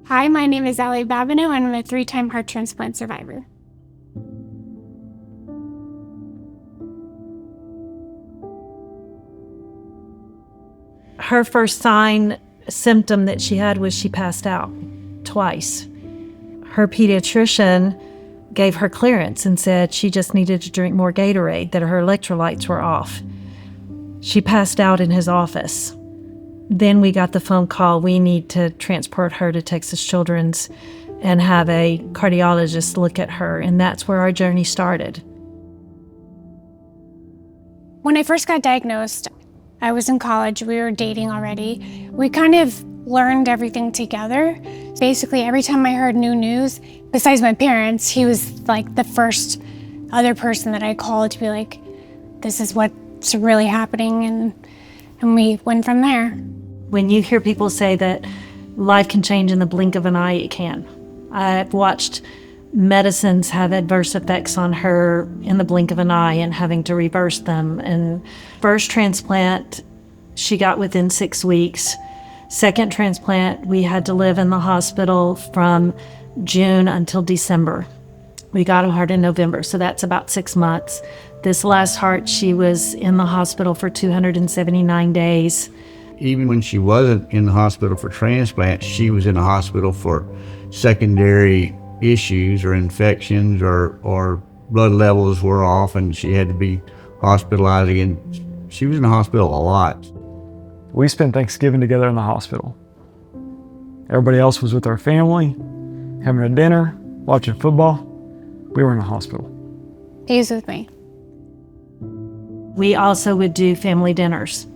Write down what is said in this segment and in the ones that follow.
Hi, my name is Babineaux, and I'm a 3-time heart transplant survivor. Her first symptom that she had was she passed out twice. Her pediatrician gave her clearance and said she just needed to drink more Gatorade, that her electrolytes were off. She passed out in his office. Then we got the phone call, we need to transport her to Texas Children's and have a cardiologist look at her, and that's where our journey started. When I first got diagnosed, I was in college, we were dating already. We kind of learned everything together. Basically, every time I heard new news, besides my parents, he was like the first other person that I called to be like, this is what's really happening, and we went from there. When you hear people say that life can change in the blink of an eye, it can. I've watched medicines have adverse effects on her in the blink of an eye and having to reverse them. And first transplant, she got within 6 weeks. Second transplant, we had to live in the hospital from June until December. We got a heart in November, so that's about 6 months. This last heart, she was in the hospital for 279 days. Even when she wasn't in the hospital for transplant, she was in the hospital for secondary issues or infections or blood levels were off and she had to be hospitalized again. She was in the hospital a lot. We spent Thanksgiving together in the hospital. Everybody else was with our family, having a dinner, watching football. We were in the hospital. He was with me. We also would do family dinners.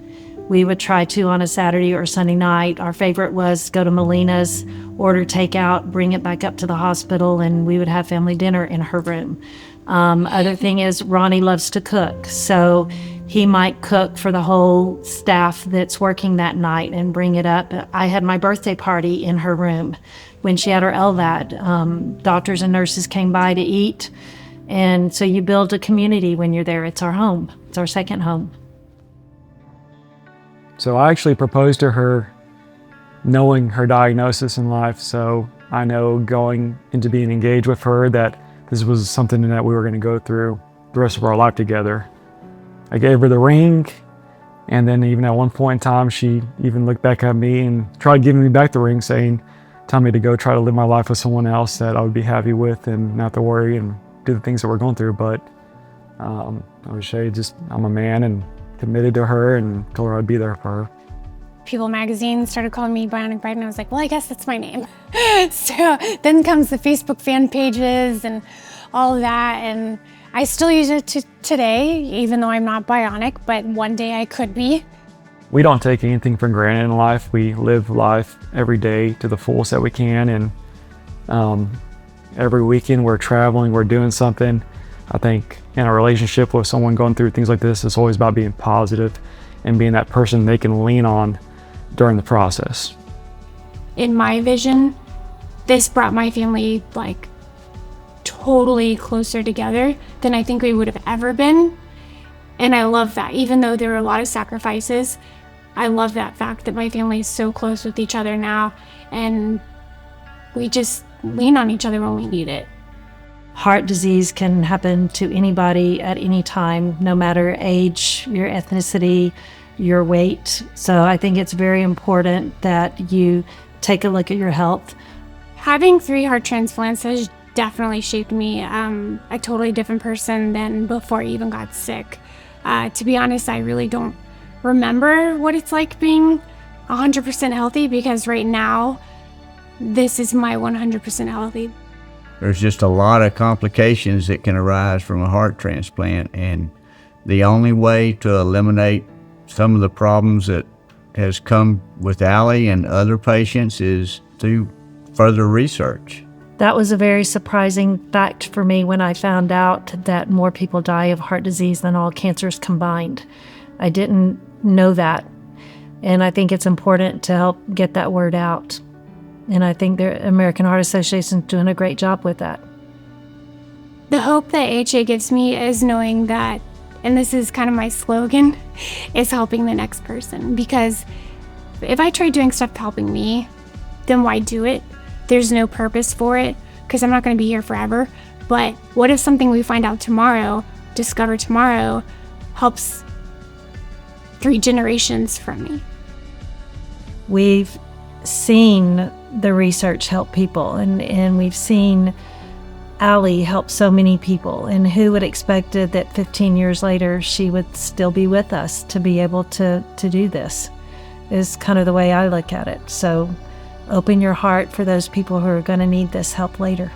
We would try to on a Saturday or Sunday night. Our favorite was go to Molina's, order takeout, bring it back up to the hospital, and we would have family dinner in her room. Other thing is Ronnie loves to cook, so he might cook for the whole staff that's working that night and bring it up. I had my birthday party in her room when she had her LVAD. Doctors and nurses came by to eat, and so you build a community when you're there. It's our home. It's our second home. So I actually proposed to her knowing her diagnosis in life, so I know going into being engaged with her that this was something that we were going to go through the rest of our life together. I gave her the ring, and then even at one point in time, she even looked back at me and tried giving me back the ring, saying, telling me to go try to live my life with someone else that I would be happy with and not to worry and do the things that we're going through. But I would say I'm a man and committed to her and told her I'd be there for her. People magazine started calling me Bionic Bride, and I was like, well, I guess that's my name. So then comes the Facebook fan pages and all of that, and I still use it today, even though I'm not bionic, but one day I could be. We don't take anything for granted in life. We live life every day to the fullest that we can, and every weekend we're traveling, we're doing something. I think in a relationship with someone going through things like this, it's always about being positive and being that person they can lean on during the process. In my vision, this brought my family like totally closer together than I think we would have ever been. And I love that. Even though there were a lot of sacrifices, I love that fact that my family is so close with each other now, and we just lean on each other when we need it. Heart disease can happen to anybody at any time, no matter age, your ethnicity, your weight. So I think it's very important that you take a look at your health. Having 3 heart transplants has definitely shaped me. A totally different person than before I even got sick. To be honest, I really don't remember what it's like being 100% healthy, because right now, this is my 100% healthy. There's just a lot of complications that can arise from a heart transplant, and the only way to eliminate some of the problems that has come with Allie and other patients is through further research. That was a very surprising fact for me when I found out that more people die of heart disease than all cancers combined. I didn't know that, and I think it's important to help get that word out. And I think the American Heart Association is doing a great job with that. The hope that AHA gives me is knowing that and this is kind of my slogan, is helping the next person. Because if I try doing stuff helping me, then why do it? There's no purpose for it, because I'm not going to be here forever. But what if something we find out tomorrow, discover tomorrow, helps 3 generations from me? We've seen the research help people, and we've seen Allie help so many people. And who would expected that 15 years later she would still be with us to be able to do this, is kind of the way I look at it. So open your heart for those people who are going to need this help later.